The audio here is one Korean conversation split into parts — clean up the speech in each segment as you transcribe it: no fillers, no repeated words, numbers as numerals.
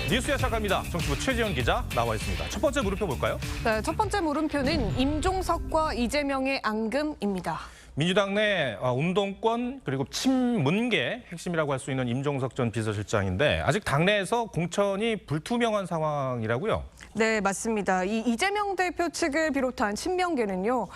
뉴스야 시작합니다. 정치부 최지영 기자 나와 있습니다. 첫 번째 물음표 볼까요? 네, 첫 번째 물음표는 임종석과 이재명의 앙금입니다. 민주당 내 운동권 그리고 친문계 핵심이라고 할 수 있는 임종석 전 비서실장인데 아직 당내에서 공천이 불투명한 상황이라고요? 네, 맞습니다. 이재명 대표 측을 비롯한 친명계는요.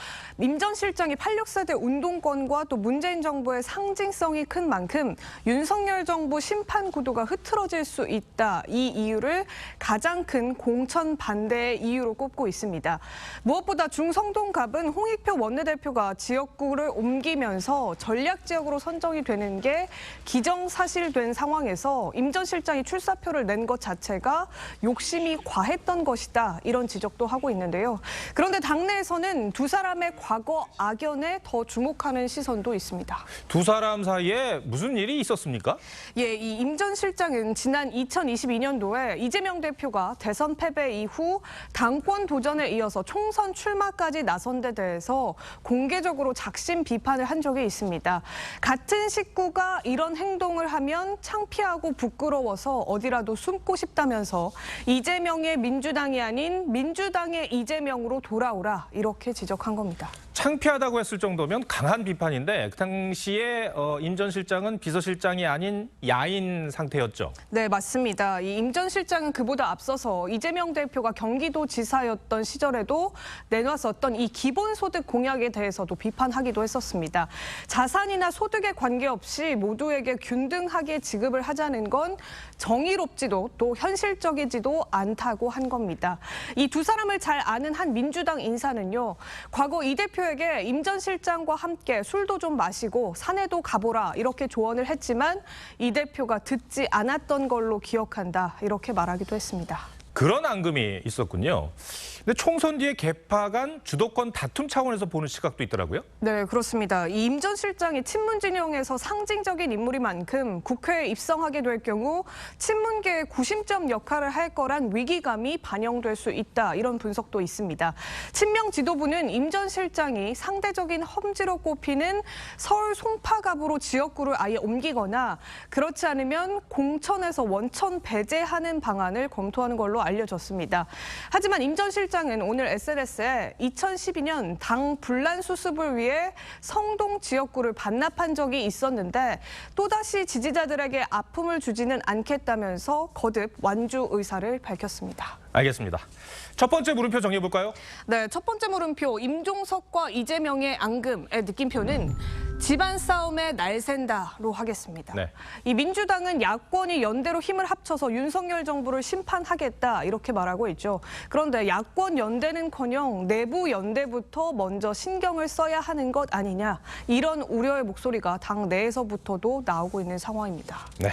임 전 실장이 86세대 운동권과 또 문재인 정부의 상징성이 큰 만큼 윤석열 정부 심판 구도가 흐트러질 수 있다. 이 이유를 가장 큰 공천 반대의 이유로 꼽고 있습니다. 무엇보다 중성동갑은 홍익표 원내대표가 지역구를 옮기면서 전략 지역으로 선정이 되는 게 기정사실된 상황에서 임 전 실장이 출사표를 낸 것 자체가 욕심이 과했던 것이다. 이런 지적도 하고 있는데요. 그런데 당내에서는 두 사람의 과거 악연에 더 주목하는 시선도 있습니다. 두 사람 사이에 무슨 일이 있었습니까? 예, 이 임 전 실장은 지난 2022년도에 이재명 대표가 대선 패배 이후 당권 도전에 이어서 총선 출마까지 나선 데 대해서 공개적으로 작심 비판을 한 적이 있습니다. 같은 식구가 이런 행동을 하면 창피하고 부끄러워서 어디라도 숨고 싶다면서 이재명의 민주당이 아닌 민주당의 이재명으로 돌아오라 이렇게 지적한 겁니다. 창피하다고 했을 정도면 강한 비판인데 그 당시에 임 전 실장은 비서실장이 아닌 야인 상태였죠. 네, 맞습니다. 이 임 전 실장은 그보다 앞서서 이재명 대표가 경기도지사였던 시절에도 내놨었던 이 기본소득 공약에 대해서도 비판하기도 했었습니다. 자산이나 소득에 관계없이 모두에게 균등하게 지급을 하자는 건 정의롭지도 또 현실적이지도 않다고 한 겁니다. 이 두 사람을 잘 아는 한 민주당 인사는요. 과거 이 대표에게 임 전 실장과 함께 술도 좀 마시고 산에도 가보라 이렇게 조언을 했지만 이 대표가 듣지 않았던 걸로 기억한다 이렇게 말하기도 했습니다. 그런 앙금이 있었군요. 근데 총선 뒤에 개파 간 주도권 다툼 차원에서 보는 시각도 있더라고요. 네, 그렇습니다. 이 임 전 실장이 친문 진영에서 상징적인 인물인 만큼 국회에 입성하게 될 경우 친문계의 구심점 역할을 할 거란 위기감이 반영될 수 있다. 이런 분석도 있습니다. 친명 지도부는 임 전 실장이 상대적인 험지로 꼽히는 서울 송파갑으로 지역구를 아예 옮기거나 그렇지 않으면 공천에서 원천 배제하는 방안을 검토하는 걸로 알려졌습니다. 하지만 임 전 실장은 오늘 SNS에 2012년 당 분란 수습을 위해 성동 지역구를 반납한 적이 있었는데 또다시 지지자들에게 아픔을 주지는 않겠다면서 거듭 완주 의사를 밝혔습니다. 알겠습니다. 첫 번째 물음표 정해볼까요? 네, 첫 번째 물음표 임종석과 이재명의 앙금의 느낌표는 집안 싸움에 날샌다로 하겠습니다. 네. 이 민주당은 야권이 연대로 힘을 합쳐서 윤석열 정부를 심판하겠다 이렇게 말하고 있죠. 그런데 야권 연대는커녕 내부 연대부터 먼저 신경을 써야 하는 것 아니냐 이런 우려의 목소리가 당 내에서부터도 나오고 있는 상황입니다. 네.